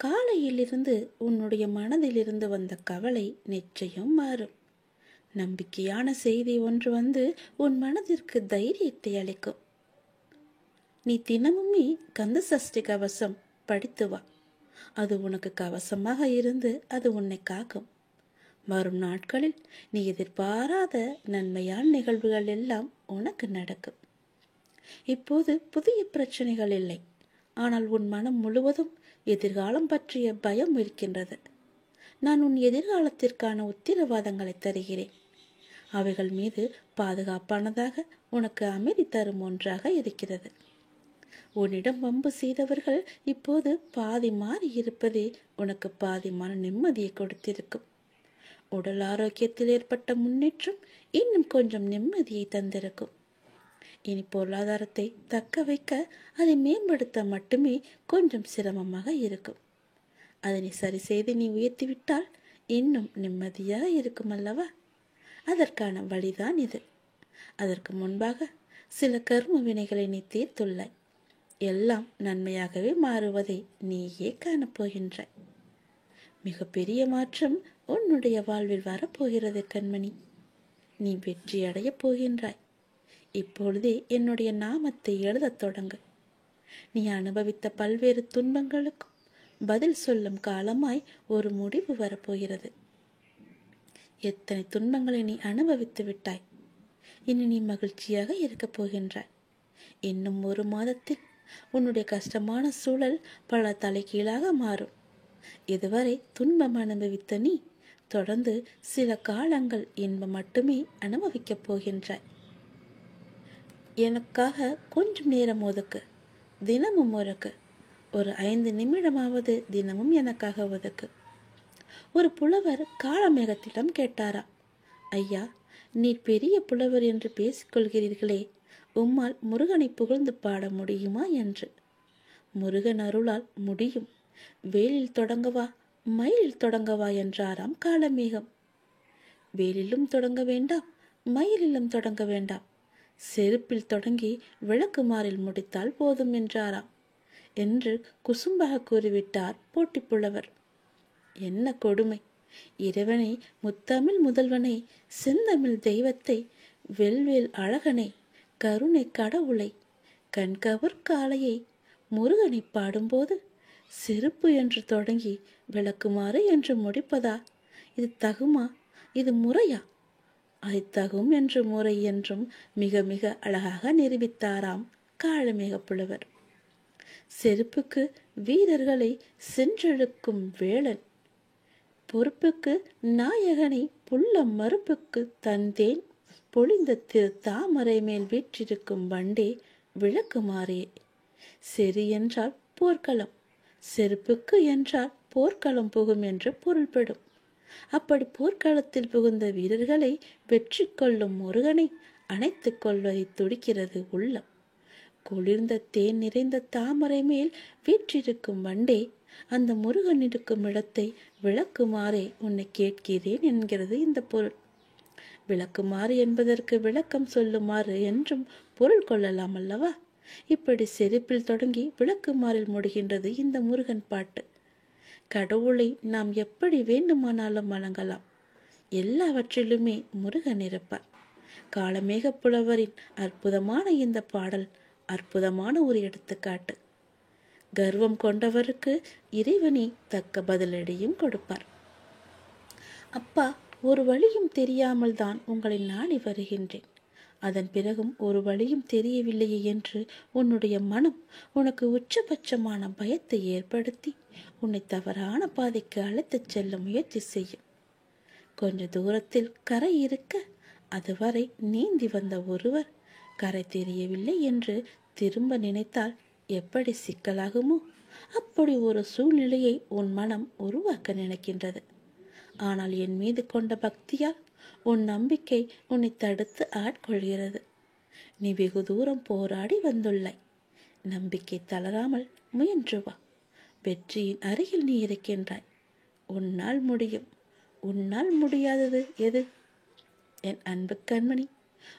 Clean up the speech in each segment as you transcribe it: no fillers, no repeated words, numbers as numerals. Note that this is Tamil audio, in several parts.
காலையிலிருந்து உன்னுடைய மனதிலிருந்து வந்த கவலை நிச்சயம் மாறும். நம்பிக்கையான செய்தி ஒன்று வந்து உன் மனதிற்கு தைரியத்தை அளிக்கும். நீ தினமுமே கந்த சஷ்டி கவசம் படித்து வா. அது உனக்கு கவசமாக இருந்து அது உன்னை காக்கும். வரும் நாட்களில் நீ எதிர்பாராத நன்மையான நிகழ்வுகள் எல்லாம் உனக்கு நடக்கும். இப்போது புதிய பிரச்சனைகள் இல்லை, ஆனால் உன் மனம் முழுவதும் எதிர்காலம் பற்றிய பயம் இருக்கின்றது. நான் உன் எதிர்காலத்திற்கான உத்தரவாதங்களை தருகிறேன். அவைகள் மீது பாதுகாப்பானதாக உனக்கு அமைதி தரும் ஒன்றாக இருக்கிறது. உன்னிடம் வம்பு செய்தவர்கள் இப்போது பாதி மாறி இருப்பதே உனக்கு பாதி மன நிம்மதியை கொடுத்திருக்கும். உடல் ஆரோக்கியத்தில் ஏற்பட்ட முன்னேற்றம் இன்னும் கொஞ்சம் நிம்மதியை தந்திருக்கும். இனி பொருளாதாரத்தை தக்க வைக்க அதை மேம்படுத்த மட்டுமே கொஞ்சம் சிரமமாக இருக்கும். அதனை சரி செய்து நீ உயர்த்திவிட்டால் இன்னும் நிம்மதியாக இருக்கும் அல்லவா? அதற்கான வழிதான் இது. அதற்கு முன்பாக சில கர்ம வினைகளை நீ தீர்த்துள்ளாய். எல்லாம் நன்மையாகவே மாறுவதை நீயே காணப்போகின்றாய். மிக பெரிய மாற்றம் உன்னுடைய வாழ்வில் வரப்போகிறது கண்மணி. நீ வெற்றி அடையப் போகின்றாய். இப்பொழுதே என்னுடைய நாமத்தை எழுதத் தொடங்கு. நீ அனுபவித்த பல்வேறு துன்பங்களுக்கும் பதில் சொல்லும் காலமாய் ஒரு முடிவு வரப்போகிறது. எத்தனை துன்பங்களை நீ அனுபவித்து விட்டாய். இனி நீ மகிழ்ச்சியாக இருக்கப் போகின்றாய். இன்னும் 1 மாதத்தில் உன்னுடைய கஷ்டமான சூழல் பல தலைகீழாக மாறும். இதுவரை துன்பம் அனுபவித்த நீ தொடர்ந்து சில காலங்கள் இன்பம் மட்டுமே அனுபவிக்கப் போகின்றாய். எனக்காக கொஞ்சம் நேரம் ஒதுக்கு. தினமும் ஒரு 5 நிமிடமாவது தினமும் எனக்காக ஒதுக்கு. ஒரு புலவர் காளமேகத்திடம் கேட்டாராம், ஐயா, நீர் பெரிய புலவர் என்று பேசிக்கொள்கிறீர்களே, உம்மால் முருகனை புகழ்ந்து பாட முடியுமா என்று. முருகன் அருளால் முடியும். வேலில் தொடங்கவா மயிலில் தொடங்கவா என்றாராம் காளமேகம். வேலிலும் தொடங்க வேண்டாம், மயிலிலும் தொடங்க வேண்டாம், செருப்பில் தொடங்கி விளக்குமாறில் முடித்தால் போதும் என்றாராம் என்று குசும்பாக கூறிவிட்டார் போட்டி புலவர். என்ன கொடுமை! இறைவனை, முத்தமிழ் முதல்வனை, செந்தமிழ் தெய்வத்தை, வெல்வேல் அழகனை, கருணை கடவுளை, கண்கவர் காளையை, முருகனை பாடும்போது செருப்பு என்று தொடங்கி விளக்குமாறு என்று முடிப்பதா? இது தகுமா? இது முறையா? அது தகும் என்று முறை என்றும் மிக மிக அழகாக நிரூபித்தாராம் காளமேக புலவர். செருப்புக்கு வீரர்களை சென்றெழுக்கும் வேளன், பொறுப்புக்கு நாயகனை, புள்ள மறுப்புக்கு தந்தேன் பொழிந்த திரு தாமரை மேல் வீற்றிருக்கும் வண்டே விளக்குமாறே. செறி என்றால் போர்க்களம், செருப்புக்கு என்றால் போர்க்களம் புகும் என்று பொருள்படும். அப்படி போர்க்களத்தில் புகுந்த வீரர்களை வெற்றி கொள்ளும் முருகனை அணைத்துக் கொள்வதை துடிக்கிறது உள்ளம். குளிர்ந்த தேன் நிறைந்த தாமரை மேல் வீற்றிருக்கும் வண்டே, அந்த முருகன் இருக்கும் இடத்தை விளக்குமாறே உன்னை கேட்கிறேன் என்கிறது இந்த பொருள். விளக்குமாறு என்பதற்கு விளக்கம் சொல்லுமாறு என்றும் பொருள் கொள்ளலாம் அல்லவா? இப்படி செருப்பில் தொடங்கி விளக்குமாறில் முடிகின்றது இந்த முருகன் பாட்டு. கடவுளை நாம் எப்படி வேண்டுமானாலும் வணங்கலாம். எல்லாவற்றிலுமே முருகன் இருப்பார். காளமேக புலவரின் அற்புதமான இந்த பாடல் அற்புதமான ஒரு எடுத்துக்காட்டு. கர்வம் கொண்டவருக்கு இறைவனே தக்க பதிலடியும் கொடுப்பார். அப்பா, ஒரு வழியும் தெரியாமல் தான் உங்களை நாடி வருகின்றேன். அதன் பிறகும் ஒரு வழியும் தெரியவில்லையே என்று உன்னுடைய மனம் உனக்கு உச்சபட்சமான பயத்தை ஏற்படுத்தி உன்னை தவறான பாதைக்கு அழைத்துச் செல்ல முயற்சி செய்யும். கொஞ்ச தூரத்தில் கரை இருக்க அதுவரை நீந்தி வந்த ஒருவர் கரை தெரியவில்லை என்று திரும்ப நினைத்தால் எப்படி சிக்கலாகுமோ அப்படி ஒரு சூழ்நிலையை உன் மனம் உருவாக்க நினைக்கின்றது. ஆனால் என் மீது கொண்ட பக்தியால் உன் நம்பிக்கை உன்னை தடுத்து ஆட்கொள்கிறது. நீ வெகு தூரம் போராடி வந்துள்ளாய். நம்பிக்கை தளராமல் முயன்று வா. வெற்றியின் அருகில் நீ இருக்கின்றாய். உன்னால் முடியும். உன்னால் முடியாதது எது? என் அன்பு கண்மணி,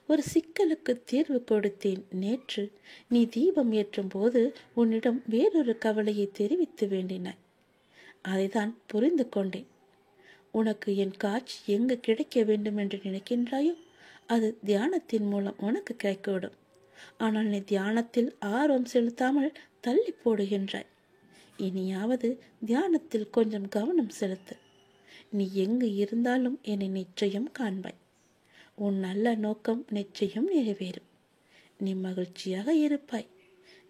ஒரு சிக்கலுக்கு தீர்வு கொடுத்தேன் நேற்று. நீ தீபம் ஏற்றும் போது உன்னிடம் வேறொரு கவலையை தெரிவித்து வேண்டினாய். அதைதான் புரிந்து கொண்டேன். உனக்கு என் காட்சி எங்கு கிடைக்க வேண்டும் என்று நினைக்கின்றாயோ அது தியானத்தின் மூலம் உனக்கு கிடைக்கவிடும். ஆனால் நீ தியானத்தில் ஆர்வம் செலுத்தாமல் தள்ளி போடுகின்றாய். இனியாவது தியானத்தில் கொஞ்சம் கவனம் செலுத்து. நீ எங்கு இருந்தாலும் என்னை நிச்சயம் காண்பாய். உன் நல்ல நோக்கம் நிச்சயம் நிறைவேறும். நீ மகிழ்ச்சியாக இருப்பாய்.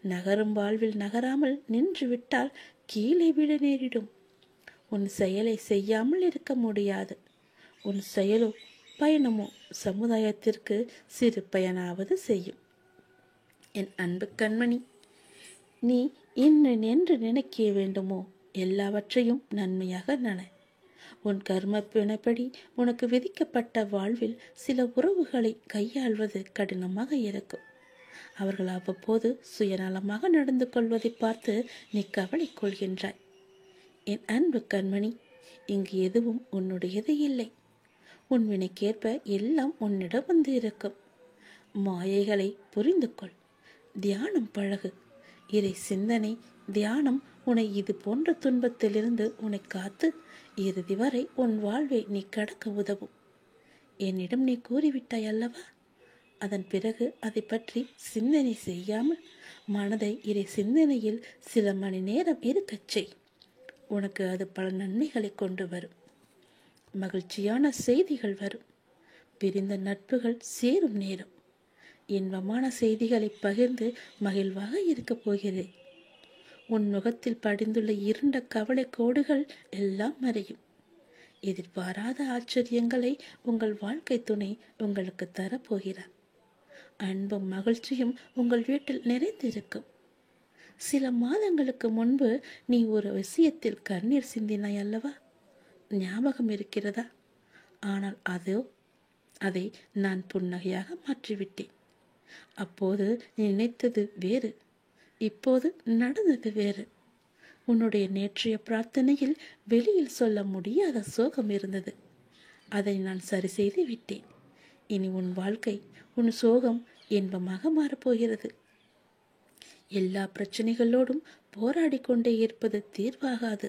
நகரும் வாழ்வில் நகராமல் நின்று விட்டால் கீழே விட நேரிடும். உன் செயலை செய்யாமல் இருக்க முடியாது. உன் செயலோ பயணமோ சமுதாயத்திற்கு சிறு பயனாவது செய்யும். என் அன்பு கண்மணி, நீ என்று நினைக்க வேண்டுமோ எல்லாவற்றையும் நன்மையாக நனை. உன் கர்ம பிணைப்படி உனக்கு விதிக்கப்பட்ட வாழ்வில் சில உறவுகளை கையாள்வது கடினமாக இருக்கும். அவர்கள் அவ்வப்போது சுயநலமாக நடந்து கொள்வதை பார்த்து நீ கவலை கொள்கின்றாய். என் அன்பு கண்மணி, இங்கு எதுவும் உன்னுடையது இல்லை. உன் வினைக்கேற்ப எல்லாம் உன்னிடம் வந்து இருக்கும். மாயைகளை புரிந்து கொள். தியானம் பழகு. இறை சிந்தனை தியானம் உன்னை இது போன்ற துன்பத்திலிருந்து உன்னை காத்து இறுதி வரை உன் வாழ்வை நீ கடக்க உதவும். என்னிடம் நீ கூறிவிட்டாய் அல்லவா? அதன் பிறகு அதை பற்றி சிந்தனை செய்யாமல் மனதை இறை சிந்தனையில் சில மணி நேரம் இருக்கச் செய். உனக்கு அது பல நன்மைகளை கொண்டு வரும். மகிழ்ச்சியான செய்திகள் வரும். பிரிந்த நட்புகள் சேரும் நேரம். இன்பமான செய்திகளை பகிர்ந்து மகிழ்வாக இருக்கப் போகிறேன். உன் முகத்தில் படிந்துள்ள இருண்ட கவலை கோடுகள் எல்லாம் மறையும். எதிர்பாராத ஆச்சரியங்களை உங்கள் வாழ்க்கை துணை உங்களுக்கு தரப்போகிறார். அன்பும் மகிழ்ச்சியும் உங்கள் வீட்டில் நிறைந்திருக்கும். சில மாதங்களுக்கு முன்பு நீ ஒரு விஷயத்தில் கண்ணீர் சிந்தினாய் அல்லவா? ஞாபகம் இருக்கிறதா? ஆனால் அதை நான் புன்னகையாக மாற்றிவிட்டேன். அப்போது நீ நினைத்தது வேறு, இப்போது நடந்தது வேறு. உன்னுடைய நேற்றைய பிரார்த்தனையில் வெளியில் சொல்ல முடியாத சோகம் இருந்தது. அதை நான் சரி செய்து விட்டேன். இனி உன் வாழ்க்கை, உன் சோகம் இன்பமாக மாறப்போகிறது. எல்லா பிரச்சனைகளோடும் போராடி கொண்டே இருப்பது தீர்வாகாது.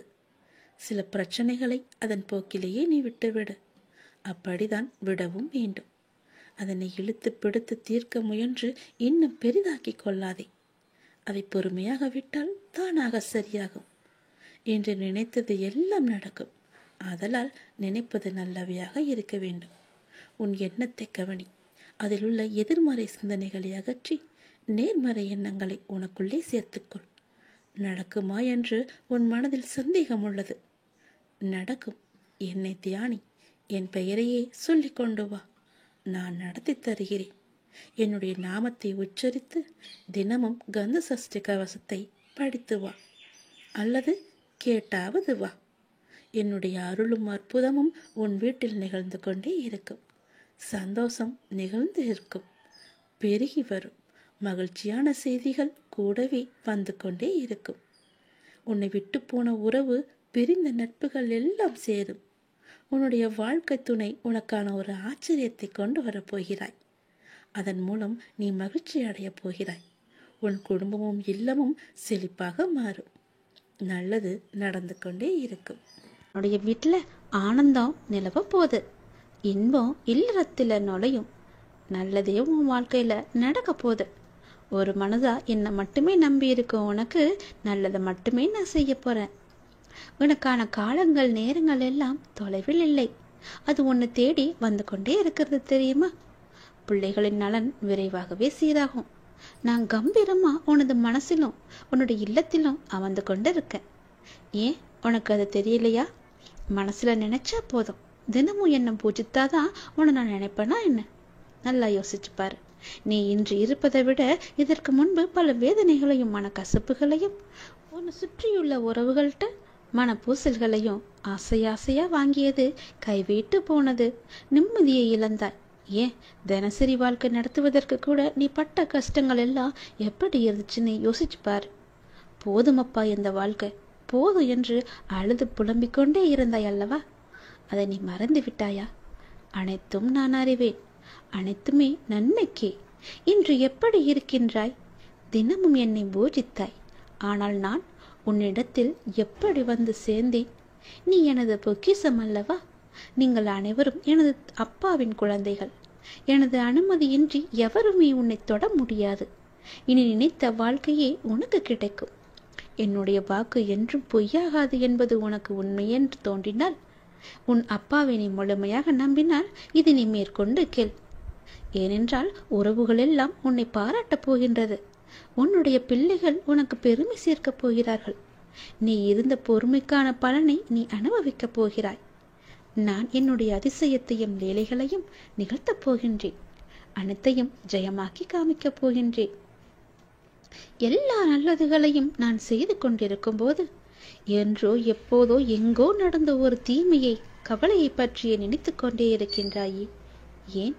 சில பிரச்சனைகளை அதன் போக்கிலேயே நீ விட்டுவிடு. அப்படிதான் விடவும் வேண்டும். அதனை இழுத்து பிடித்து தீர்க்க முயன்று இன்னும் பெரிதாக்கி கொள்ளாதே. அதை பொறுமையாக விட்டால் தானாக சரியாகும். என்று நினைத்தது எல்லாம் நடக்கும். ஆதலால் நினைப்பது நல்லவையாக இருக்க வேண்டும். உன் எண்ணத்தை கவனி. அதில் உள்ள எதிர்மறை சிந்தனைகளை அகற்றி நேர்மறை எண்ணங்களை உனக்குள்ளே சேர்த்துக்கொள். நடக்குமா என்று உன் மனதில் சந்தேகம் உள்ளது. நடக்கும். என்னை தியானி. என் பெயரையே சொல்லிக் கொண்டு வா. நான் நடத்தி தருகிறேன். என்னுடைய நாமத்தை உச்சரித்து தினமும் கந்த சஷ்டி கவசத்தை படித்து வா. அல்லது கேட்டாவது வா. என்னுடைய அருளும் அற்புதமும் உன் வீட்டில் நிகழ்ந்து கொண்டே இருக்கும். சந்தோஷம் நிகழ்ந்து இருக்கும். பெருகி வரும். மகிழ்ச்சியான செய்திகள் கூடவே வந்து கொண்டே இருக்கும். உன்னை விட்டு போன உறவு, பிரிந்த நட்புகள் எல்லாம் சேரும். உன்னுடைய வாழ்க்கை துணை உனக்கான ஒரு ஆச்சரியத்தை கொண்டு வரப்போகிறாய். அதன் மூலம் நீ மகிழ்ச்சி அடையப் போகிறாய். உன் குடும்பமும் இல்லமும் செழிப்பாக மாறும். நல்லது நடந்து கொண்டே இருக்கும். உன்னுடைய வீட்டில் ஆனந்தம் நிலவ போகுது. இன்பம் இல்லறத்தில் நுழையும். நல்லதே உன் வாழ்க்கையில் நடக்க போகுது. ஒரு மனதா என்னை மட்டுமே நம்பி இருக்கும் உனக்கு நல்லதை மட்டுமே நான் செய்ய போகிறேன். உனக்கான காலங்கள் நேரங்கள் எல்லாம் தொலைவில் இல்லை. அது உன்னை தேடி வந்து கொண்டே இருக்கிறது தெரியுமா? பிள்ளைகளின் நலன் விரைவாகவே சீராகும். நான் கம்பீரமா உனது மனசிலும் உன்னுடைய இல்லத்திலும் அமர்ந்து கொண்டு இருக்கேன். ஏன் உனக்கு அது தெரியலையா? மனசுல நினைச்சா போதும். தினமும் என்னை பூஜித்தாதான் உன்னை நான் நினைப்பேனா என்ன? நல்லா யோசிச்சு பாரு. நீ இன்று இருப்பதை விட இதற்கு முன்பு பல வேதனைகளையும் மனக்கசப்புகளையும் உன்னை சுற்றியுள்ள உறவுகள்கிட்ட மனப்பூசல்களையும் ஆசையா வாங்கியது கைவிட்டு போனது. நிம்மதியை இழந்தாய். ஏன் தினசரி வாழ்க்கை நடத்துவதற்கு கூட நீ பட்ட கஷ்டங்கள் எல்லாம் எப்படி இருந்துச்சுன்னு யோசிச்சு பாரு. போதுமப்பா இந்த வாழ்க்கை, போதும் என்று அழுது புலம்பிக் கொண்டே இருந்தாய் அல்லவா? அதை நீ மறந்து விட்டாயா? அனைத்தும் நான் அறிவேன். அனைத்துமே நன்மைக்கே. இன்று எப்படி இருக்கின்றாய்? தினமும் என்னை பூஜித்தாய். ஆனால் நான் உன்னிடத்தில் எப்படி வந்து சேர்ந்தேன்? நீ எனது பொக்கிஷம் அல்லவா? நீங்கள் அனைவரும் எனது அப்பாவின் குழந்தைகள். எனது அனுமதியின்றி எவருமே உன்னை தொட முடியாது. இனி நினைத்த வாழ்க்கையே உனக்கு கிடைக்கும். என்னுடைய வாக்கு என்றும் பொய்யாகாது என்பது உனக்கு உண்மையென்று தோன்றினால், உன் அப்பாவை நீ முழுமையாக நம்பினால் இது நீ மேற்கொண்டு கேள். ஏனென்றால் உறவுகள் எல்லாம் உன்னை பாராட்டப் போகின்றது. உன்னுடைய பிள்ளைகள் உனக்கு பெருமை சேர்க்கப் போகிறார்கள். நீ இருந்த பொறுமைக்கான பலனை நீ அனுபவிக்கப் போகிறாய். நான் என்னுடைய அதிசயத்தையும் லீலைகளையும் நிகழ்த்தப் போகின்றேன். அனைத்தையும் ஜெயமாக்கி காமிக்கப் போகின்றேன். எல்லா நல்லதுகளையும் நான் செய்து கொண்டிருக்கும் போது என்றோ எப்போதோ எங்கோ நடந்த ஒரு தீமையை, கவலையை பற்றியே நினைத்து கொண்டே இருக்கின்றாயே. ஏன்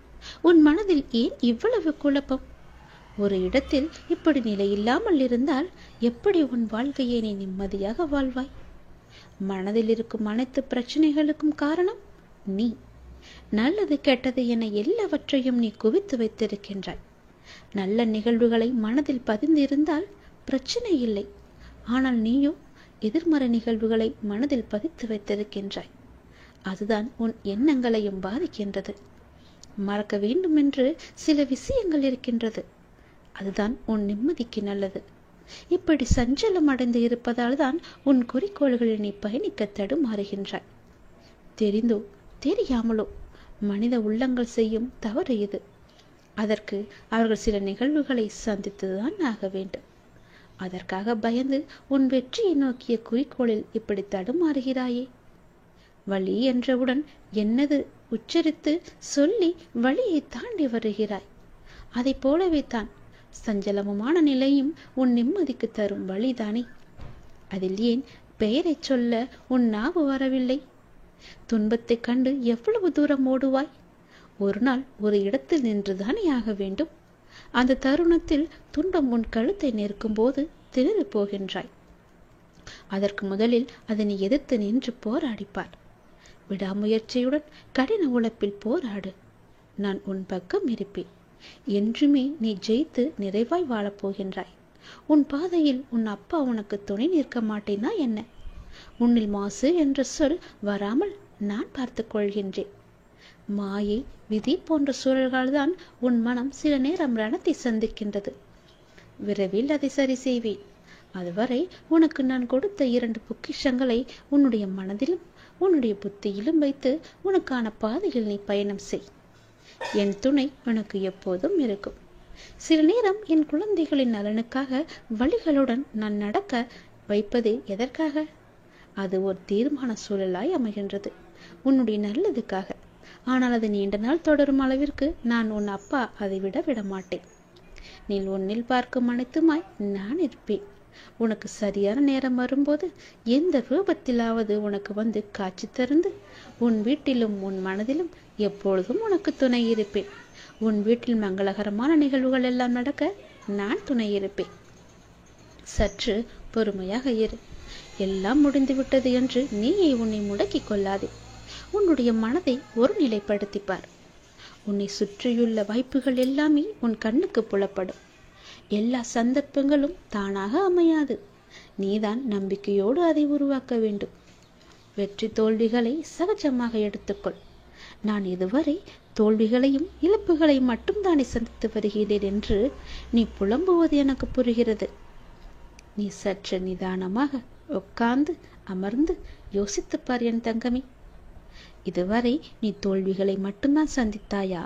உன் மனதில் ஏன் இவ்வளவு குழப்பம்? ஒரு இடத்தில் இப்படி நிலையில்லாமல் இருந்தால் எப்படி உன் வாழ்க்கையை நீ நிம்மதியாக வாழ்வாய்? மனதில் இருக்கும் அனைத்து பிரச்சனைகளுக்கும் காரணம் நீ. நல்லது கெட்டது என எல்லாவற்றையும் நீ குவித்து வைத்திருக்கின்றாய். நல்ல நிகழ்வுகளை மனதில் பதிந்திருந்தால் பிரச்சனை இல்லை. ஆனால் நீயோ எதிர்மறை நிகழ்வுகளை மனதில் பதித்து வைத்திருக்கின்றாய். அதுதான் உன் எண்ணங்களையும் பாதிக்கின்றது. மறக்க வேண்டும் என்று சில விஷயங்கள் இருக்கின்றது. அதுதான் உன் நிம்மதிக்கு நல்லது. இப்படி சஞ்சலம் அடைந்து இருப்பதால் தான் உன் குறிக்கோள்களில் நீ பயணிக்க தடுமாறுகின்றாய். தெரிந்தோ தெரியாமலோ மனித உள்ளங்கள் செய்யும் தவறு இது. அதற்கு அவர்கள் சில நிகழ்வுகளை சந்தித்துதான் ஆக வேண்டும். அதற்காக பயந்து உன் வெற்றியை நோக்கிய குறிக்கோளில் இப்படி தடுமாறுகிறாயே. வழி என்றவுடன் என்னது உச்சரித்து சொல்லி வழியை தாண்டி வருகிறாய். அதை போலவே தான் சஞ்சலமுமான நிலையும் உன் நிம்மதிக்கு தரும் வழிதானே. அதில் ஏன் பெயரை சொல்ல உன் நாவு வரவில்லை? துன்பத்தை கண்டு எவ்வளவு தூரம் ஓடுவாய்? ஒரு நாள் ஒரு இடத்தில் நின்றுதானே ஆக வேண்டும். அந்த தருணத்தில் துன்பம் உன் கழுத்தை நெருக்கும் போது திணறி போகின்றாய். அதற்கு முதலில் அதனை எதிர்த்து நின்று போராடிப்பார். விடாமுயற்சியுடன் கடின உழைப்பில் போராடு. நான் உன் பக்கம் இருப்பேன். என்றுமே நீ ஜெயித்து நிறைவாய் வாழப்போகின்றாய். உன் பாதையில் உன் அப்பா உனக்கு துணை நிற்க மாட்டேனா என்ன? உன்னில் மாசு என்ற சொல் வராமல் நான் பார்த்துக் கொள்கின்றேன். மாயை, விதி போன்ற சூழல்கள் தான் உன் மனம் சில நேரம் ரணத்தை சந்திக்கின்றது. விரைவில் அதை சரி செய்வேன். அதுவரை உனக்கு நான் கொடுத்த 2 பொக்கிஷங்களை உன்னுடைய மனதிலும் உன்னுடைய புத்தியிலும் வைத்து உனக்கான பாதையில் நீ பயணம் செய். என் துணை உனக்கு எப்போதும் இருக்கும். சில நேரம் என் குழந்தைகளின் நலனுக்காக வழிகளுடன் நான் நடக்க வைப்பதே எதற்காக? அது ஒரு தீர்மான சூழலாய் அமைகின்றது, உன்னுடைய நல்லதுக்காக. ஆனால் அது நீண்ட நாள் தொடரும் அளவிற்கு நான் உன் அப்பா அதை விட மாட்டேன். நீ உன்னில் பார்க்கும் அனைத்துமாய் நான் இருப்பேன். உனக்கு சரியான நேரம் வரும்போது எந்த ரூபத்திலாவது உனக்கு வந்து காட்சி தருந்து உன் வீட்டிலும் உன் மனதிலும் எப்பொழுதும் உனக்கு துணை இருப்பேன். உன் வீட்டில் மங்களகரமான நிகழ்வுகள் எல்லாம் நடக்க நான் துணை இருப்பேன். சற்று பொறுமையாக இரு. எல்லாம் முடிந்துவிட்டது என்று நீயே உன்னை முடக்கிக் கொள்ளாதே. உன்னுடைய மனதை ஒரு நிலைப்படுத்திப்பார். உன்னை சுற்றியுள்ள வாய்ப்புகள் எல்லாமே உன் கண்ணுக்கு புலப்படும். எல்லா சந்தர்ப்பங்களும் தானாக அமையாது. நீதான் நம்பிக்கையோடு அதை உருவாக்க வேண்டும். வெற்றி தோல்விகளை சகஜமாக எடுத்துக்கொள். நான் இதுவரை தோல்விகளையும் இழப்புகளையும் மட்டும்தானே சந்தித்து வருகிறேன் என்று நீ புலம்புவது எனக்கு புரிகிறது. நீ சற்று நிதானமாக உட்கார்ந்து அமர்ந்து யோசித்துப்பார் என் தங்கமே. இதுவரை நீ தோல்விகளை மட்டும்தான் சந்தித்தாயா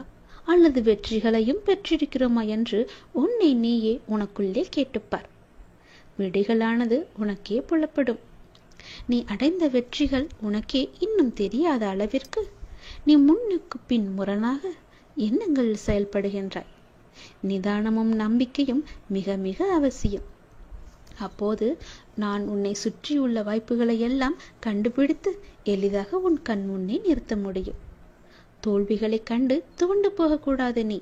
அல்லது வெற்றிகளையும் பெற்றிருக்கிறோமா என்று உன்னை நீயே உனக்குள்ளே கேட்டுப்பார். விடைகளானது உனக்கே புலப்படும். நீ அடைந்த வெற்றிகள் உனக்கே இன்னும் தெரியாத அளவிற்கு நீ முன்னுக்கு பின் முரணாக எண்ணங்களில் செயல்படுகின்றாய். நிதானமும் நம்பிக்கையும் மிக மிக அவசியம். அப்போது நான் உன்னை சுற்றியுள்ள வாய்ப்புகளை எல்லாம் கண்டுபிடித்து எளிதாக உன் கண் முன்னே நிறுத்த முடியும். தோல்விகளை கண்டு துவண்டு போகக்கூடாது. நீ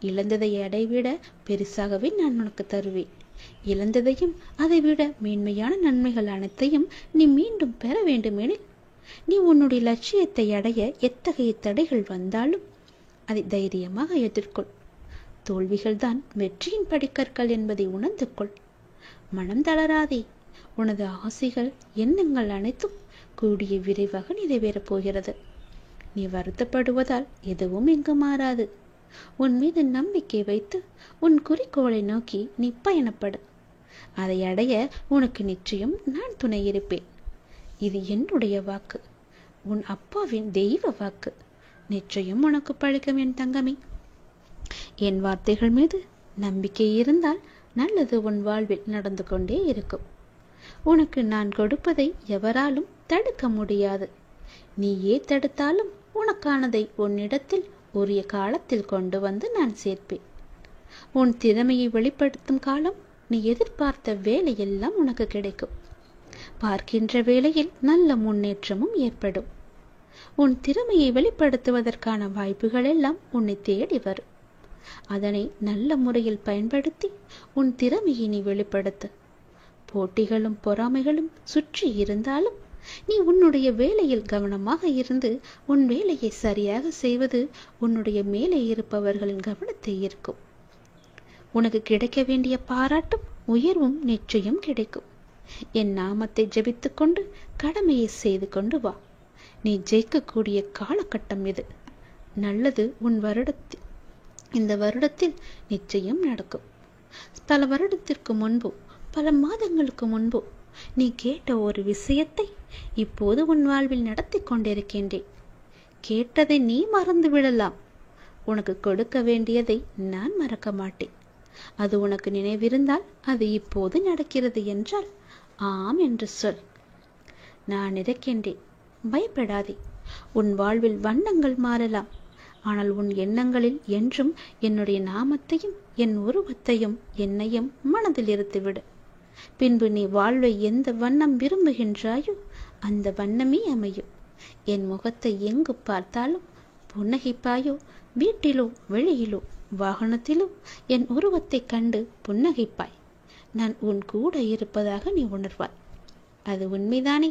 இழந்ததை அடைவிட பெருசாகவே நான் உனக்கு தருவேன். இழந்ததையும் அதைவிட மேன்மையான நன்மைகள் அனைத்தையும் நீ மீண்டும் பெற வேண்டுமெனில் நீ உன்னுடைய லட்சியத்தை அடைய எத்தகைய தடைகள் வந்தாலும் அதை தைரியமாக எதிர்கொள். தோல்விகள் தான் வெற்றியின் படிக்கற்கள் என்பதை உணர்ந்து கொள். மனம் தளராதே. உனது ஆசைகள், எண்ணங்கள் அனைத்தும் கூடிய விரைவாக நிறைவேறப் போகிறது. நீ வருத்தப்படுவதால் எதுவும் இங்கு மாறாது. உன் மீது நம்பிக்கை வைத்து உன் குறிக்கோளை நோக்கி நீ பயணப்படு. அதை அடைய உனக்கு நிச்சயம் நான் துணை இருப்பேன். இது என்னுடைய வாக்கு, உன் அப்பாவின் தெய்வ வாக்கு. நிச்சயம் உனக்கு பழிக்கும் என் தங்கமே. என் வார்த்தைகள் மீது நம்பிக்கை இருந்தால் நல்லது உன் வாழ்வில் நடந்து கொண்டே இருக்கும். உனக்கு நான் கொடுப்பதை எவராலும் தடுக்க முடியாது. நீயே தடுத்தாலும் உனக்கானதை உன்னிடத்தில் உரிய காலத்தில் கொண்டு வந்து நான் சேர்ப்பேன். உன் திறமையை வெளிப்படுத்தும் காலம் நீ எதிர்பார்த்த வேலையெல்லாம் உனக்கு கிடைக்கும். பார்க்கின்ற வேளையில் நல்ல முன்னேற்றமும் ஏற்படும். உன் திறமையை வெளிப்படுத்துவதற்கான வாய்ப்புகள் எல்லாம் உன்னை தேடி வரும். அதனை நல்ல முறையில் பயன்படுத்தி உன் திறமையை நீ வெளிப்படுத்து. போட்டிகளும் பொறாமைகளும் சுற்றி இருந்தாலும் நீ உன்னுடைய வேலையில் கவனமாக இருந்து உன் வேலையை சரியாக செய்வது உன்னுடைய மேலே இருப்பவர்களின் கவனத்தை ஈர்க்கும். உனக்கு கிடைக்க வேண்டிய பாராட்டும் உயர்வும் நிச்சயம் கிடைக்கும். என் நாமத்தை ஜெபித்துக் கொண்டு கடமையை செய்து கொண்டு வா. நீ ஜெயிக்கக்கூடிய காலகட்டம் இது. நல்லது இந்த வருடத்தில் நிச்சயம் நடக்கும். பல வருடத்திற்கு முன்போ, பல மாதங்களுக்கு முன்போ நீ கேட்ட ஒரு விஷயத்தை இப்போது உன் வாழ்வில் நடத்தி கொண்டிருக்கின்றேன். கேட்டதை நீ மறந்து விடலாம். உனக்கு கொடுக்க வேண்டியதை நான் மறக்க மாட்டேன். அது உனக்கு நினைவிருந்தால் அது இப்போது நடக்கிறது என்றால் ஆம் என்று சொல். நான் இருக்கின்றேன், பயப்படாதே. உன் வாழ்வில் வண்ணங்கள் மாறலாம், ஆனால் உன் எண்ணங்களில் என்றும் என்னுடைய நாமத்தையும் என் உருவத்தையும் என்னையும் மனதில் இருத்துவிடு. பின்பு நீ வாழ்வை எந்த வண்ணம் விரும்புகின்றாயோ அந்த வண்ணமே அமையும். என் முகத்தை எங்கு பார்த்தாலும் புன்னகைப்பாயோ, வீட்டிலோ வெளியிலோ வாகனத்திலோ என் உருவத்தை கண்டு புன்னகைப்பாய். நான் உன் கூட இருப்பதாக நீ உணர்வாய். அது உண்மைதானே?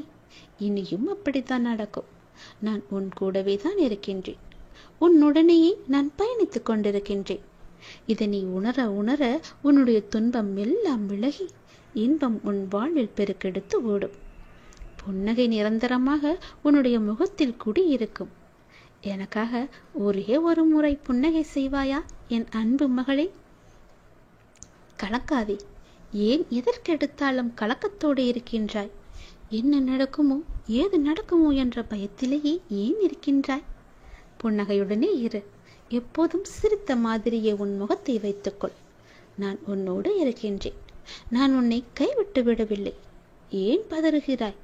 இனியும் அப்படித்தான் நடக்கும். நான் உன் கூடவே தான் இருக்கின்றேன். உன்னுடனேயே நான் பயணித்துக் கொண்டிருக்கின்றேன். இதை நீ உணர உணர உன்னுடைய துன்பம் எல்லாம் விலகி இன்பம் உன் வாழ்வில் பெருக்கெடுத்து ஓடும். புன்னகை நிரந்தரமாக உன்னுடைய முகத்தில் குடியிருக்கும். எனக்காக ஒரே ஒரு முறை புன்னகை செய்வாயா என் அன்பு மகளே? கலக்காதே. ஏன் எதற்கெடுத்தாலும் கலக்கத்தோடு இருக்கின்றாய்? என்ன நடக்குமோ ஏது நடக்குமோ என்ற பயத்திலேயே ஏன் இருக்கின்றாய்? புன்னகையுடனே இரு. எப்போதும் சிரித்த மாதிரியே உன் முகத்தை வைத்துக்கொள். நான் உன்னோடு இருக்கின்றேன். நான் உன்னை கைவிட்டு விடவில்லை. ஏன் பதறுகிறாய்?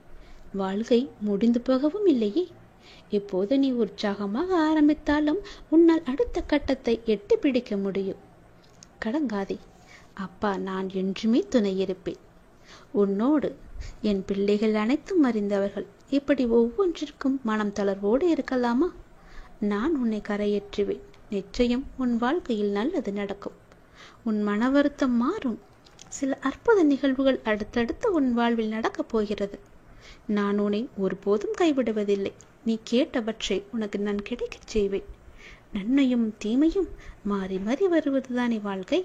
வாழ்க்கை முடிந்து போகவும் இல்லையே. இப்போது நீ உற்சாகமாக ஆரம்பித்தாலும் உன்னால் அடுத்த கட்டத்தை எட்டி பிடிக்க முடியும். கலங்காதே. அப்பா நான் என்றுமே துணை இருப்பேன். உன்னோடு என் பிள்ளைகள் அனைத்தும் அறிந்தவர்கள் இப்படி ஒவ்வொன்றிற்கும் மனம் தளர்வோடு இருக்கலாமா? நான் உன்னை கரையேற்றுவேன். நிச்சயம் உன் வாழ்க்கையில் நல்லது நடக்கும். உன் மன வருத்தம் மாறும். சில அற்புத நிகழ்வுகள் அடுத்தடுத்து உன் வாழ்வில் நடக்கப் போகிறது. நான் உன்னை ஒருபோதும் கைவிடுவதில்லை. நீ கேட்டவற்றை உனக்கு நான் கிடைக்கச் செய்வேன். நன்மையும் தீமையும் மாறி மாறி வருவதுதானே வாழ்க்கை.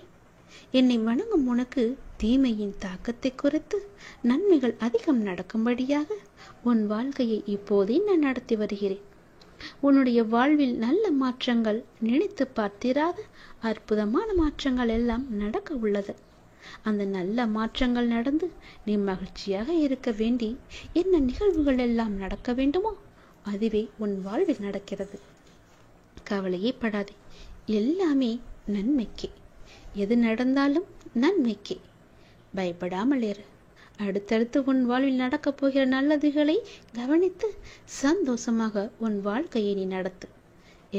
என்னை வணங்கும் உனக்கு தீமையின் தாக்கத்தை குறைத்து நன்மைகள் அதிகம் நடக்கும்படியாக உன் வாழ்க்கையை இப்போதே நான் நடத்தி வருகிறேன். உன்னுடைய வாழ்வில் நல்ல மாற்றங்கள், நினைத்து பார்த்திராத அற்புதமான மாற்றங்கள் எல்லாம் நடக்க உள்ளது. அந்த நல்ல மாற்றங்கள் நடந்து நீ மகிழ்ச்சியாக இருக்க வேண்டி என்ன நிகழ்வுகள் எல்லாம் நடக்க வேண்டுமோ அதுவே உன் வாழ்வில் நடக்கிறது. கவலையே படாதே. எல்லாமே நன்மைக்கே. எது நடந்தாலும் நன்மைக்கே. பயப்படாமல் இரு. அடுத்தடுத்து உன் வாழ்வில் நடக்கப் போகிற நல்லதுகளை கவனித்து சந்தோஷமாக உன் வாழ்க்கையை நீ நடத்து.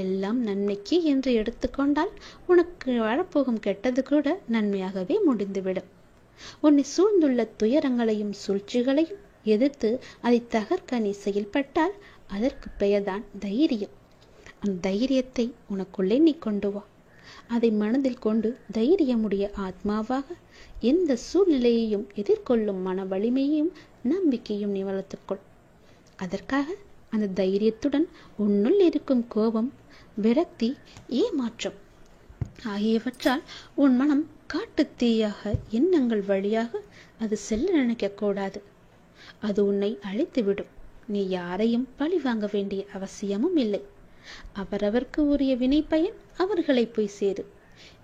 எல்லாம் நன்மைக்கு என்று எடுத்துக்கொண்டால் உனக்கு வரப்போகும் கெட்டது கூட நன்மையாகவே முடிந்துவிடும். உன்னை சூழ்ந்துள்ள துயரங்களையும் சூழ்ச்சிகளையும் எதிர்த்து அதை தகர்க்க நீ செயல்பட்டால் அதற்கு பெயர்தான் தைரியம். அந்த தைரியத்தை உனக்குள்ளே நீ கொண்டு வா. அதை மனதில் கொண்டு தைரியமுடைய ஆத்மாவாக எந்த சூழ்நிலையையும் எதிர்கொள்ளும் மன வலிமையையும் நம்பிக்கையும் நீ வளர்த்துக்கொள். அதற்காக அந்த தைரியத்துடன் உன்னுள் இருக்கும் கோபம், விரக்தி, ஏமாற்றம் ஆகியவற்றால் உன் மனம் காட்டுத்தீயாக எண்ணங்கள் வழியாக அது செல்ல நினைக்கக்கூடாது. அது உன்னை அழித்துவிடும். நீ யாரையும் பழி வாங்க வேண்டிய அவசியமும் இல்லை. அவரவர்க்கு உரிய வினை பயன் அவர்களை போய் சேரு.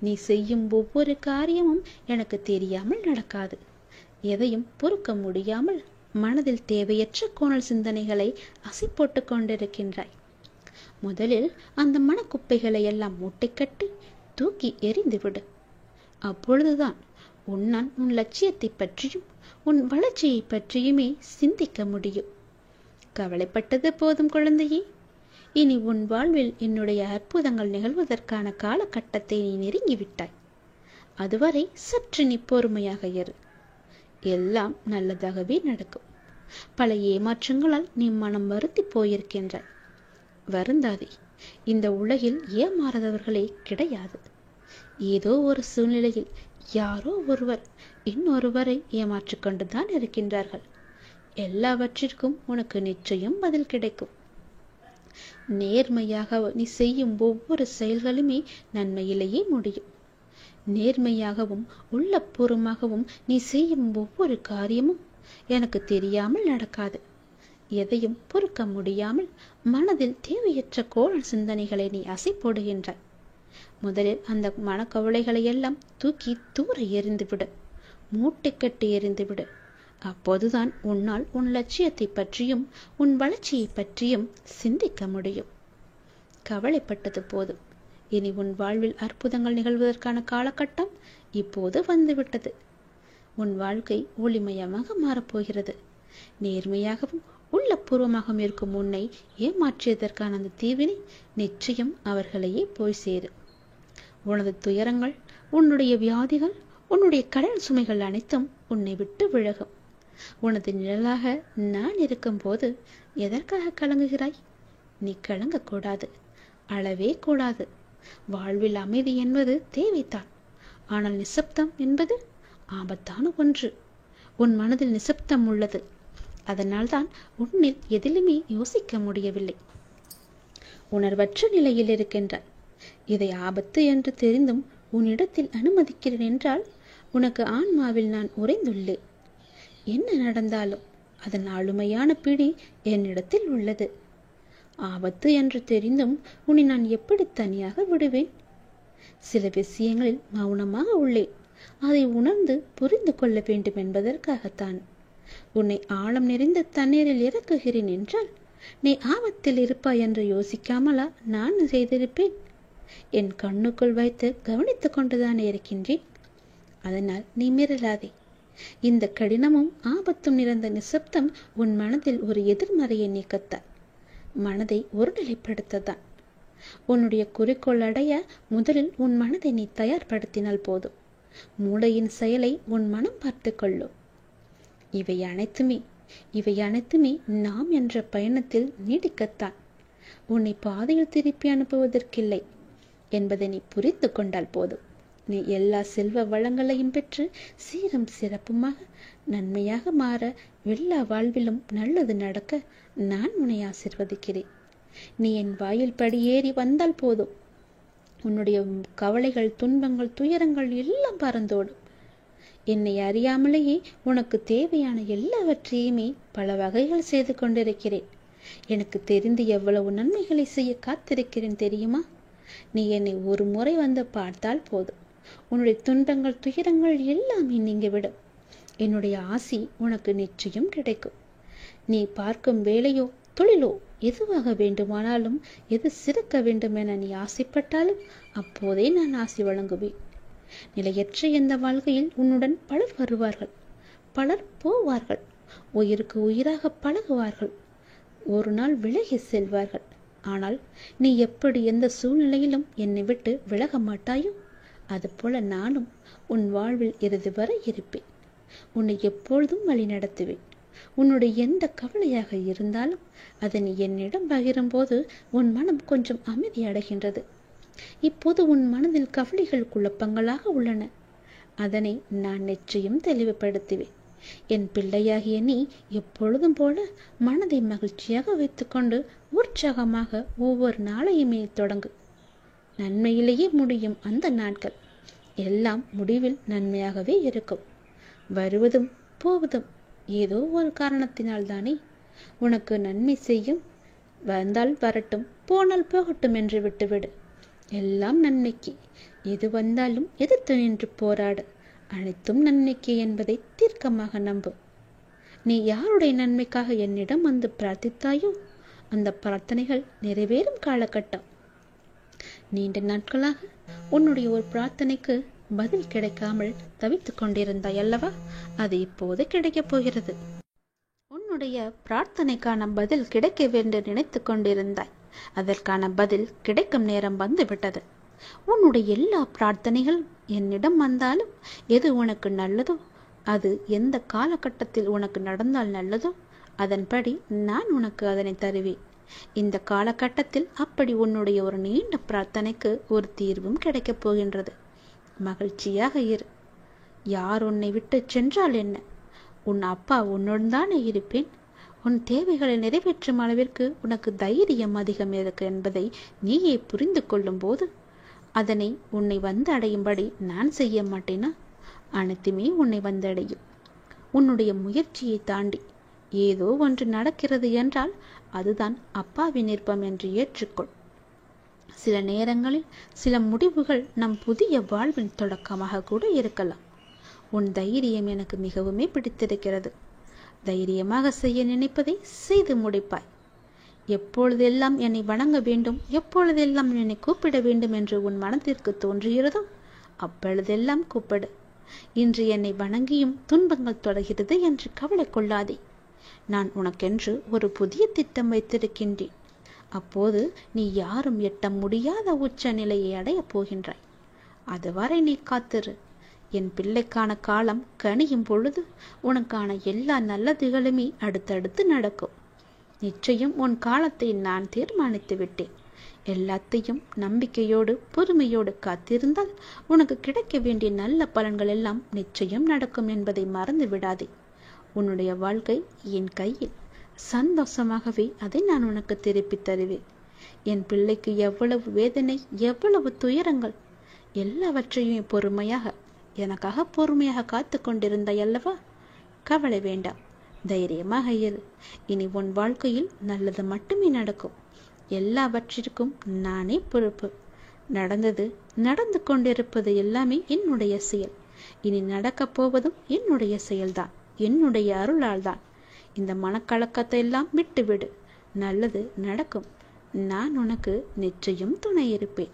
நீ செய்யும் ஒவ்வொரு காரியமும் எனக்கு தெரியாமல் நடக்காது. எதையும் பொறுக்க முடியாமல் மனதில் தேவையற்ற கோணல் சிந்தனைகளை அசை போட்டு கொண்டிருக்கின்றாய். முதலில் அந்த மனக்குப்பைகளை எல்லாம் மூட்டை கட்டி தூக்கி எறிந்துவிடு. அப்பொழுதுதான் உன்னால் உன் லட்சியத்தை பற்றியும் உன் வளர்ச்சியை பற்றியுமே சிந்திக்க முடியும். கவலைப்பட்டது போதும் குழந்தையே. இனி உன் வாழ்வில் என்னுடைய அற்புதங்கள் நிகழ்வதற்கான காலகட்டத்தை நீ நெருங்கிவிட்டாய். அதுவரை சற்று நீ பொறுமையாக இரு. எல்லாம் நல்லதாகவே நடக்கும். பல ஏமாற்றங்களால் நீ மனம் வருத்தி போயிருக்கின்றாய். வருந்தாதே. இந்த உலகில் ஏமாறாதவர்களே கிடையாது. ஏதோ ஒரு சூழ்நிலையில் யாரோ ஒருவர் இன்னொருவரை ஏமாற்றிக் கொண்டுதான் இருக்கின்றார்கள். எல்லாவற்றிற்கும் உனக்கு நிச்சயம் பதில் கிடைக்கும். நேர்மையாக நீ செய்யும் ஒவ்வொரு செயல்களுமே நன்மையிலேயே முடியும். நேர்மையாகவும் உள்ளபூர்வமாகவும் நீ செய்யும் ஒவ்வொரு காரியமும் எனக்கு தெரியாமல் நடக்காது. எதையும் பொறுக்க முடியாமல் மனதில் தேவையற்ற கோணல் சிந்தனைகளை நீ அசை போடுகின்றாய். முதலில் அந்த மனக்கவலைகளை எல்லாம் தூக்கி தூர எறிந்துவிடு. மூட்டை கட்டி எறிந்துவிடு. அப்போதுதான் உன்னால் உன் லட்சியத்தை பற்றியும் உன் வளர்ச்சியை பற்றியும் சிந்திக்க முடியும். கவலைப்பட்டது போதும். இனி உன் வாழ்வில் அற்புதங்கள் நிகழ்வதற்கான காலகட்டம் இப்போது வந்துவிட்டது. உன் வாழ்க்கை ஒளிமயமாக மாறப்போகிறது. நேர்மையாகவும் உள்ளபூர்வமாகவும் இருக்கும் உன்னை ஏமாற்றியதற்கான அந்த தீவினை நிச்சயம் அவர்களையே போய் சேரு. உனது துயரங்கள், உன்னுடைய வியாதிகள், உன்னுடைய கடன் சுமைகள் அனைத்தும் உன்னை விட்டு விலகும். உனது நிழலாக நான் இருக்கும்போது எதற்காக கலங்குகிறாய்? நீ கலங்கக்கூடாது, அழவே கூடாது. வாழ்வில் அமைதி என்பது தேவைத்தான். ஆனால் நிசப்தம் என்பது ஆபத்தான ஒன்று. உன் மனதில் நிசப்தம் உள்ளது. அதனால்தான் உன்னில் எதிலுமே யோசிக்க முடியவில்லை. உணர்வற்ற நிலையில் இருக்கின்றாய். இதை ஆபத்து என்று தெரிந்தும் உன்னிடத்தில் அனுமதிக்கிறேன் என்றால் உனக்கு ஆன்மாவில் நான் உறைந்துள்ளேன். என்ன நடந்தாலும் அதன் ஆளுமையான பிடி என்னிடத்தில் உள்ளது. ஆபத்து என்று தெரிந்தும் உன்னை நான் எப்படி தனியாக விடுவேன்? சில விஷயங்களில் மௌனமாக உள்ளேன். அதை உணர்ந்து புரிந்து கொள்ள வேண்டும் என்பதற்காகத்தான். உன்னை ஆழம் நிறைந்த தண்ணீரில் இறக்குகிறேன் என்றால் நீ ஆபத்தில் இருப்பாய் என்று யோசிக்காமலா நான் செய்திருப்பேன்? என் கண்ணுக்குள் வைத்து கவனித்துக் கொண்டுதான் இருக்கின்றேன். அதனால் நீ மிரளாதே. இந்த கடினமும் ஆபத்தும் நிறைந்த நிசப்தம் உன் மனதில் ஒரு எதிர்மறையை நீக்கத்தான், மனதை ஒருநிலைப்படுத்தத்தான். உன்னுடைய குறிக்கோள் அடைய முதலில் உன் மனதை நீ தயார்படுத்தினால் போதும். மூளையின் செயலை உன் மனம் பார்த்து கொள்ளும். இவை அனைத்துமே நாம் என்ற பயணத்தில் நீடிக்கத்தான். உன்னை பாதையில் திருப்பி அனுப்புவதற்கில்லை என்பதை நீ புரிந்து கொண்டால் போதும். நீ எல்லா செல்வ வளங்களையும் பெற்று சீரும் சிறப்புமாக நன்மையாக மாற, எல்லா வாழ்விலும் நல்லது நடக்க நான் உன்னை ஆசீர்வதிக்கிறேன். நீ என் வாயில் படியேறி வந்தால் போதும். உன்னுடைய கவலைகள், துன்பங்கள், துயரங்கள் எல்லாம் பறந்தோடும். என்னை அறியாமலேயே உனக்கு தேவையான எல்லாவற்றையுமே பல வகைகள் செய்து கொண்டிருக்கிறேன். எனக்கு தெரிந்து எவ்வளவு நன்மைகளை செய்ய காத்திருக்கிறேன் தெரியுமா? நீ என்னை ஒரு முறை வந்து பார்த்தால் போதும். உன்னுடைய துன்பங்கள், துயரங்கள் எல்லாமே நீங்கிவிடும். என்னுடைய ஆசி உனக்கு நிச்சயம் கிடைக்கும். நீ பார்க்கும் வேலையோ தொழிலோ எதுவாக வேண்டுமானாலும், எது சிறக்க வேண்டும் என நீ ஆசைப்பட்டாலும் அப்போதே நான் ஆசி வழங்குவேன். நிலையற்ற எந்த வாழ்க்கையில் உன்னுடன் பலர் வருவார்கள், பலர் போவார்கள். உயிருக்கு உயிராக பழகுவார்கள், ஒரு நாள் விலகி செல்வார்கள். ஆனால் நீ எப்படி எந்த சூழ்நிலையிலும் என்னை விட்டு விலக மாட்டாயோ அதுபோல நானும் உன் வாழ்வில் இறுதி வரை இருப்பேன். உன்னை எப்பொழுதும் வழி நடத்துவேன். உன்னுடைய எந்த கவலையாக இருந்தாலும் அதை நீ என்னிடம் பகிரும் போது உன் மனம் கொஞ்சம் அமைதி அடைகின்றது. இப்போது உன் மனதில் கவலைகள் குழப்பங்களாக உள்ளன. அதனை நான் நிச்சயம் தெளிவுபடுத்துவேன். என் பிள்ளையாகிய நீ எப்பொழுதும் போல மனதை மகிழ்ச்சியாக வைத்துக்கொண்டு உற்சாகமாக ஒவ்வொரு நாளையுமே தொடங்கு. நன்மையிலேயே முடியும் அந்த நாட்கள். எல்லாம் முடிவில் நன்மையாகவே இருக்கும். வருவதும் போவதும் ஏதோ ஒரு காரணத்தினால் தானே. உனக்கு நன்மை செய்யும். வந்தால் வரட்டும், போனால் போகட்டும் என்று விட்டுவிடு. எல்லாம் நன்மைக்கு. எது வந்தாலும் எதிர்த்து நின்று போராடு. அனைத்தும் நன்மைக்கு என்பதை தீர்க்கமாக நம்பு. நீ யாருடைய நன்மைக்காக என்னிடம் வந்து பிரார்த்தித்தாயோ அந்த பிரார்த்தனைகள் நிறைவேறும் காலகட்டம். நீண்ட நாட்களாக உன்னுடைய ஒரு பிரார்த்தனைக்கு பதில் கிடைக்காமல் தவித்துக் கொண்டிருந்தாய் அல்லவா? அது இப்போது கிடைக்கப் போகிறது. உன்னுடைய பிரார்த்தனைக்கான பதில் கிடைக்க வேண்டும் நினைத்து கொண்டிருந்தாய். அதற்கான பதில் கிடைக்கும் நேரம் வந்துவிட்டது. உன்னுடைய எல்லா பிரார்த்தனைகள் என்னிடம் வந்தாலும் எது உனக்கு நல்லதோ, அது எந்த காலகட்டத்தில் உனக்கு நடந்தால் நல்லதோ அதன்படி நான் உனக்கு அதனை தருவேன். இந்த காலகட்டத்தில் அப்படி உன்னுடைய ஒரு நீண்ட பிரார்த்தனைக்கு ஒரு தீர்வும் கிடைக்கப் போகின்றது. மகிழ்ச்சியாக இரு. யார் உன்னை விட்டு சென்றால் என்ன? உன் அப்பா உன்னுடன் தானே இருப்பேன். உன் தேவைகளை நிறைவேற்றும் அளவிற்கு உனக்கு தைரியம் அதிகம் இருக்கு என்பதை நீயே புரிந்து கொள்ளும் போது அதனை உன்னை வந்து அடையும்படி நான் செய்ய மாட்டேனா? அனைத்துமே உன்னை வந்தடையும். உன்னுடைய முயற்சியை தாண்டி ஏதோ ஒன்று நடக்கிறது என்றால் அதுதான் அப்பாவின் விருப்பம் என்று ஏற்றுக்கொள். சில நேரங்களில் சில முடிவுகள் நம் புதிய வாழ்வின் தொடக்கமாக கூட இருக்கலாம். உன் தைரியம் எனக்கு மிகவுமே பிடித்திருக்கிறது. தைரியமாக செய்ய நினைப்பதை செய்து முடிப்பாய். எப்பொழுதெல்லாம் என்னை வணங்க வேண்டும், எப்பொழுதெல்லாம் என்னை கூப்பிட வேண்டும் என்று உன் மனத்திற்கு தோன்றுகிறதோ அப்பொழுதெல்லாம் கூப்பிடு. இன்று என்னை வணங்கியும் துன்பங்கள் தொடர்கிறது என்று கவலை கொள்ளாதே. நான் உனக்கென்று ஒரு புதிய திட்டம் வைத்திருக்கின்றேன். அப்போது நீ யாரும் எட்ட முடியாத உச்ச நிலையை அடையப் போகின்றாய். அதுவரை நீ காத்திரு. என் பிள்ளைக்கான காலம் கனியும் பொழுது உனக்கான எல்லா நல்லதுகளுமே அடுத்தடுத்து நடக்கும். நிச்சயம் உன் காலத்தை நான் தீர்மானித்து விட்டேன். எல்லாத்தையும் நம்பிக்கையோடு பொறுமையோடு காத்திருந்தால் உனக்கு கிடைக்க வேண்டிய நல்ல பலன்கள் எல்லாம் நிச்சயம் நடக்கும் என்பதை மறந்து விடாதே. உன்னுடைய வாழ்க்கை என் கையில். சந்தோஷமாகவே அதை நான் உனக்கு திருப்பி தருவேன். என் பிள்ளைக்கு எவ்வளவு வேதனை, எவ்வளவு துயரங்கள், எல்லாவற்றையும் பொறுமையாக எனக்காக பொறுமையாக காத்து கொண்டிருந்தாய் அல்லவா? கவலை வேண்டாம், தைரியமாக இரு. இனி உன் வாழ்க்கையில் நல்லது மட்டுமே நடக்கும். எல்லாவற்றிற்கும் நானே பொறுப்பு. நடந்தது, நடந்து கொண்டிருப்பது எல்லாமே என்னுடைய செயல். இனி நடக்கப் போவதும் என்னுடைய செயல்தான், என்னுடைய அருளால் தான். இந்த மனக்கலக்கத்தை எல்லாம் விட்டுவிடு. நல்லது நடக்கும். நான் உனக்கு நிச்சயம் துணை இருப்பேன்.